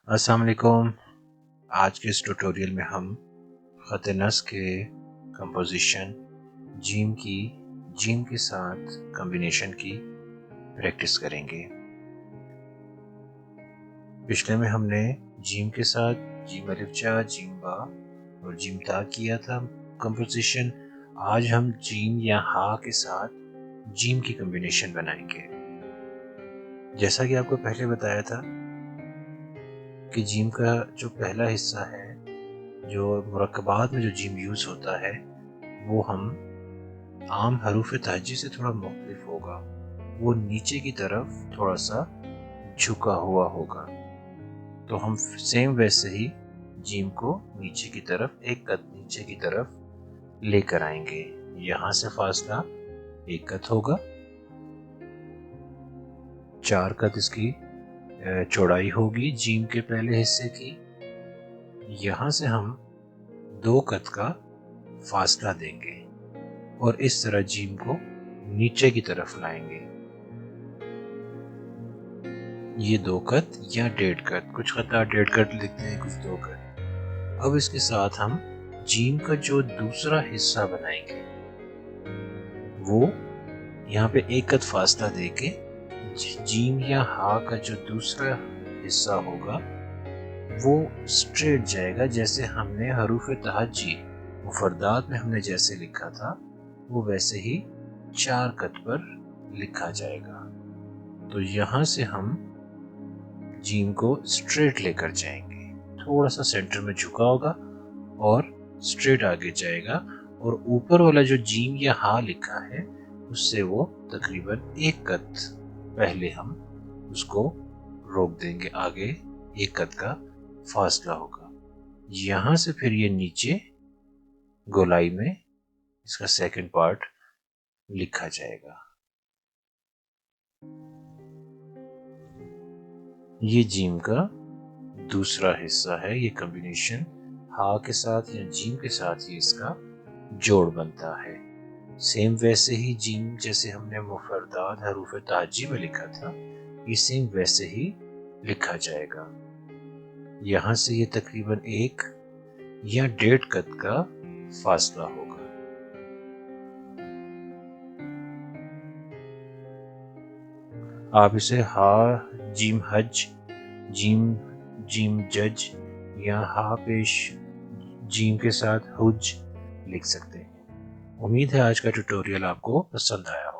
السلام علیکم۔ آج کے اس ٹیوٹوریل میں ہم خط نص کے کمپوزیشن جیم کے ساتھ کمبینیشن کی پریکٹس کریں گے۔ پچھلے میں ہم نے جیم کے ساتھ جیم الف جا، جیم با اور جیم تا کیا تھا کمپوزیشن۔ آج ہم جیم یا ہا کے ساتھ جیم کی کمبینیشن بنائیں گے۔ جیسا کہ آپ کو پہلے بتایا تھا کہ جیم کا جو پہلا حصہ ہے، جو مرکبات میں جو جیم یوز ہوتا ہے، وہ ہم عام حروف تہجی سے تھوڑا مختلف ہوگا۔ وہ نیچے کی طرف تھوڑا سا جھکا ہوا ہوگا، تو ہم سیم ویسے ہی جیم کو نیچے کی طرف ایک قد نیچے کی طرف لے کر آئیں گے۔ یہاں سے فاصلہ ایک قد ہوگا، 4 قد اس کی چوڑائی ہوگی جیم کے پہلے حصے کی۔ یہاں سے ہم 2 قد کا فاصلہ دیں گے اور اس طرح جیم کو نیچے کی طرف لائیں گے۔ یہ 2 قد یا 1.5 قد، کچھ خطہ 1.5 قد لکھتے ہیں، کچھ 2 قد۔ اب اس کے ساتھ ہم جیم کا جو دوسرا حصہ بنائیں گے، وہ یہاں پہ 1 قد فاصلہ دے کے جیم یا ہا کا جو دوسرا حصہ ہوگا وہ سٹریٹ جائے گا، جیسے ہم نے حروف تہجی مفردات میں ہم نے جیسے لکھا تھا، وہ ویسے ہی 4 قد پر لکھا جائے گا۔ تو یہاں سے ہم جیم کو سٹریٹ لے کر جائیں گے، تھوڑا سا سینٹر میں جھکا ہوگا اور سٹریٹ آگے جائے گا، اور اوپر والا جو جیم یا ہا لکھا ہے اس سے وہ تقریباً 1 قد پہلے ہم اس کو روک دیں گے، آگے 1 قد کا فاصلہ ہوگا۔ یہاں سے پھر یہ نیچے گولائی میں اس کا سیکنڈ پارٹ لکھا جائے گا۔ یہ جیم کا دوسرا حصہ ہے، یہ کمبینیشن ہا کے ساتھ یا جیم کے ساتھ ہی اس کا جوڑ بنتا ہے۔ سیم ویسے ہی جیم جیسے ہم نے مفردات حروف تہجی میں لکھا تھا، یہ سیم ویسے ہی لکھا جائے گا۔ یہاں سے یہ تقریباً 1 یا 1.5 قد کا فاصلہ ہوگا۔ آپ اسے ہا جیم حج، جیم جج یا ہا پیش جیم کے ساتھ حج لکھ سکتے ہیں۔ امید ہے آج کا ٹیوٹوریل آپ کو پسند آیا۔